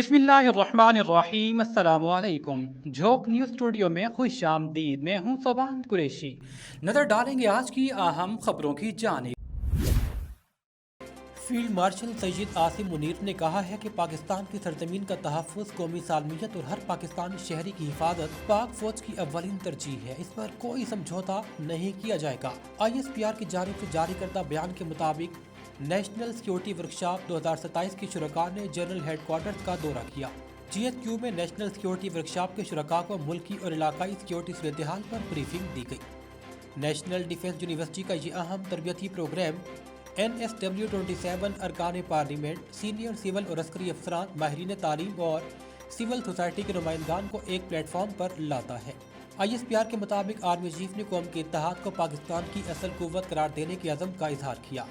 بسم اللہ الرحمن الرحیم، السلام علیکم۔ جھوک نیوز اسٹوڈیو میں خوش آمدید۔ میں ہوں صبان قریشی۔ نظر ڈالیں گے آج کی اہم خبروں کی جانب۔ فیلڈ مارشل سید عاصم منیر نے کہا ہے کہ پاکستان کی سرزمین کا تحفظ، قومی سالمیت اور ہر پاکستانی شہری کی حفاظت پاک فوج کی اولین ترجیح ہے۔ اس پر کوئی سمجھوتا نہیں کیا جائے گا۔ آئی ایس پی آر کی جانب سے جاری کردہ بیان کے مطابق نیشنل سیکیورٹی ورکشاپ 2027 کی شرکاء نے جنرل ہیڈ کوارٹرز کا دورہ کیا۔ جی ایچ کیو میں نیشنل سیکیورٹی ورکشاپ کے شرکاء کو ملکی اور علاقائی سیکیورٹی صورتحال پر بریفنگ دی گئی۔ نیشنل ڈیفنس یونیورسٹی کا یہ اہم تربیتی پروگرام NSW-27 ارکان پارلیمنٹ، سینئر سول اور عسکری افسران، ماہرین تعلیم اور سول سوسائٹی کے نمائندگان کو ایک پلیٹ فارم پر لاتا ہے۔ آئی ایس پی آر کے مطابق آرمی چیف نے قوم کے اتحاد کو پاکستان کی اصل قوت قرار دینے کے عزم کا اظہار کیا۔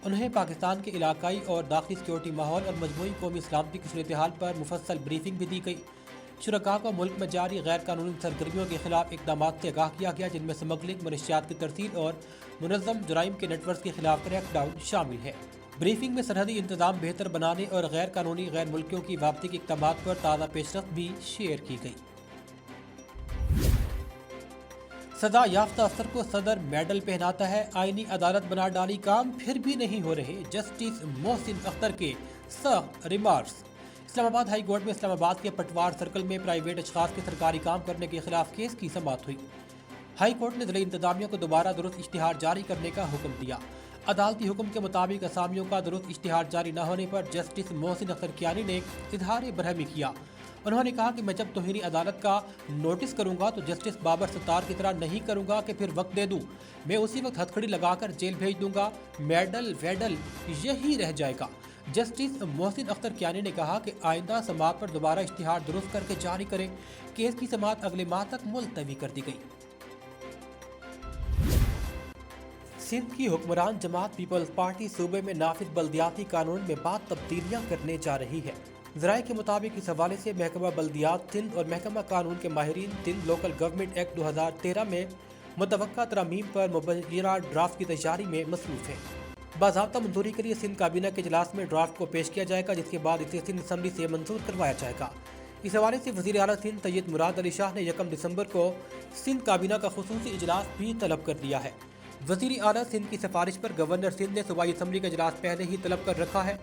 انہیں پاکستان کے علاقائی اور داخلی سیکیورٹی ماحول اور مجموعی قومی سلامتی کی صورتحال پر مفصل بریفنگ بھی دی گئی۔ شرکاء کو ملک میں جاری غیر قانونی سرگرمیوں کے خلاف اقدامات سے آگاہ کیا گیا، جن میں اسمگلنگ، منشیات کی ترسیل اور منظم جرائم کے نیٹ ورک کے خلاف کریک ڈاؤن شامل ہے۔ بریفنگ میں سرحدی انتظام بہتر بنانے اور غیر قانونی غیر ملکیوں کی واپسی کے اقدامات پر تازہ پیش رفت بھی شیئر کی گئی۔ سزا یافتہ افسر کو صدر میڈل پہناتا ہے، آئینی عدالت بنا ڈالی، کام پھر بھی نہیں ہو رہے، جسٹس محسن اختر کے سخت ریمارکس۔ اسلام آباد ہائی کورٹ میں اسلام آباد کے پٹوار سرکل میں پرائیویٹ اشخاص کے سرکاری کام کرنے کے خلاف کیس کی سماعت ہوئی۔ ہائی کورٹ نے ضلعی انتظامیہ کو دوبارہ درست اشتہار جاری کرنے کا حکم دیا۔ عدالتی حکم کے مطابق اسامیوں کا درست اشتہار جاری نہ ہونے پر جسٹس محسن اختر کیانی نے اظہار برہمی کیا۔ انہوں نے کہا کہ میں جب توہین عدالت کا نوٹس کروں گا تو جسٹس بابر ستار کی طرح نہیں کروں گا کہ پھر وقت دے دوں، میں اسی وقت ہتھکڑی لگا کر جیل بھیج دوں گا، میڈل ویڈل یہی رہ جائے گا۔ جسٹس محسن اختر کیانی نے کہا کہ آئندہ سماعت پر دوبارہ اشتہار درست کر کے جاری کریں۔ کیس کی سماعت اگلے ماہ تک ملتوی کر دی گئی۔ سندھ کی حکمران جماعت پیپلز پارٹی صوبے میں نافذ بلدیاتی قانون میں بعض تبدیلیاں کرنے جا رہی ہے۔ ذرائع کے مطابق اس حوالے سے محکمہ بلدیات سندھ اور محکمہ قانون کے ماہرین سندھ لوکل گورنمنٹ ایکٹ 2013 میں متوقع ترامیم پر مبینہ ڈرافٹ کی تیاری میں مصروف ہیں۔ باضابطہ منظوری کے لیے سندھ کابینہ کے اجلاس میں ڈرافٹ کو پیش کیا جائے گا، جس کے بعد اسے سندھ اسمبلی سے منظور کروایا جائے گا۔ اس حوالے سے وزیر اعلیٰ سندھ سید مراد علی شاہ نے 1 دسمبر کو سندھ کابینہ کا خصوصی اجلاس بھی طلب کر لیا ہے۔ وزیر اعلیٰ سندھ کی سفارش پر گورنر سندھ نے صوبائی اسمبلی کا اجلاس پہلے ہی طلب کر رکھا ہے۔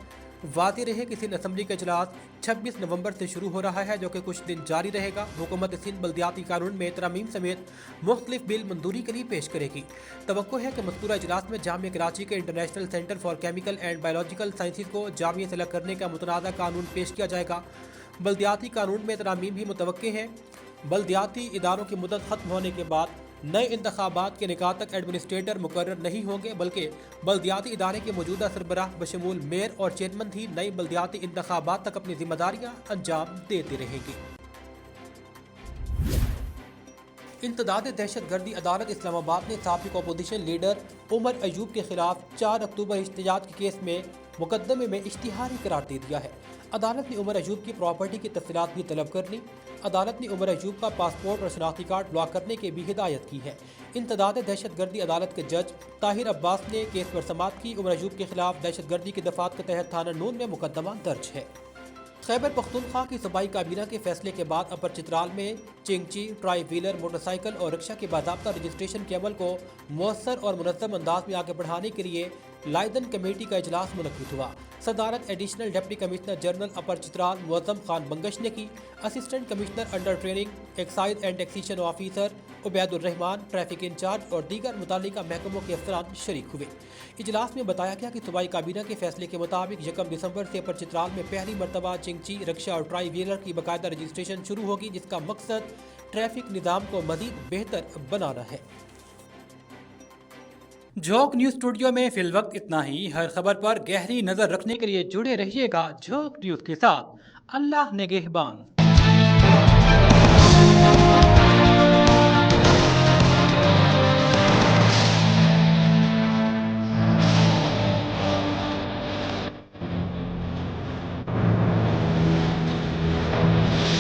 واضح رہے کہ سندھ اسمبلی کا اجلاس 26 نومبر سے شروع ہو رہا ہے، جو کہ کچھ دن جاری رہے گا۔ حکومت سندھ بلدیاتی قانون میں ترامیم سمیت مختلف بل منظوری کے لیے پیش کرے گی۔ توقع ہے کہ مذکورہ اجلاس میں جامعہ کراچی کے international centre for chemical and biological sciences کو جامعہ سے الگ کرنے کا متنازع قانون پیش کیا جائے گا۔ بلدیاتی قانون میں ترامیم بھی متوقع ہیں۔ بلدیاتی اداروں کی مدت ختم ہونے کے بعد نئے انتخابات کے انعقاد تک ایڈمنسٹریٹر مقرر نہیں ہوں گے، بلکہ بلدیاتی ادارے کے موجودہ سربراہ بشمول میئر اور چیئرمین ہی نئی بلدیاتی انتخابات تک اپنی ذمہ داریاں انجام دیتے رہیں گے۔ انسداد دہشت گردی عدالت اسلام آباد نے سابق اپوزیشن لیڈر عمر ایوب کے خلاف 4 اکتوبر احتجاج کے کیس میں مقدمے میں اشتہاری قرار دے دیا ہے۔ عدالت نے عمر ایوب کی پراپرٹی کی تفصیلات بھی طلب کر لی۔ عدالت نے عمر ایوب کا پاسپورٹ اور شناختی کارڈ بلاک کرنے کی بھی ہدایت کی ہے۔ انسداد دہشت گردی عدالت کے جج طاہر عباس نے کیس پر سماعت کی۔ عمر ایوب کے خلاف دہشت گردی کی دفعات کے تحت تھانہ نون میں مقدمہ درج ہے۔ خیبر پختونخوا کی صوبائی کابینہ کے فیصلے کے بعد اپر چترال میں Chingchi, try wheeler, motor cycle اور رکشہ کے باضابطہ رجسٹریشن کے عمل کو مؤثر اور منظم انداز میں آگے بڑھانے کے لیے لائدن کمیٹی کا اجلاس منعقد ہوا۔ صدارت additional deputy commissioner general upper Chitral Muazzam Khan Bangash نے کی۔ Assistant commissioner under training excise and taxation officer Ubaid ur-Rahman, traffic incharge اور دیگر متعلقہ محکموں کے افسران شریک ہوئے۔ اجلاس میں بتایا گیا کہ صوبائی کابینہ کے فیصلے کے مطابق 1 دسمبر سے اپر چترال میں پہلی مرتبہ چنگچی، رکشہ اور ٹرائی ویلر کی باقاعدہ رجسٹریشن شروع ہوگی، جس کا مقصد ٹریفک نظام کو مزید بہتر بنانا ہے۔ جھوک نیوز اسٹوڈیو میں فی الوقت اتنا ہی۔ ہر خبر پر گہری نظر رکھنے کے لیے جڑے رہیے گا جھوک نیوز کے ساتھ۔ اللہ نگہبان۔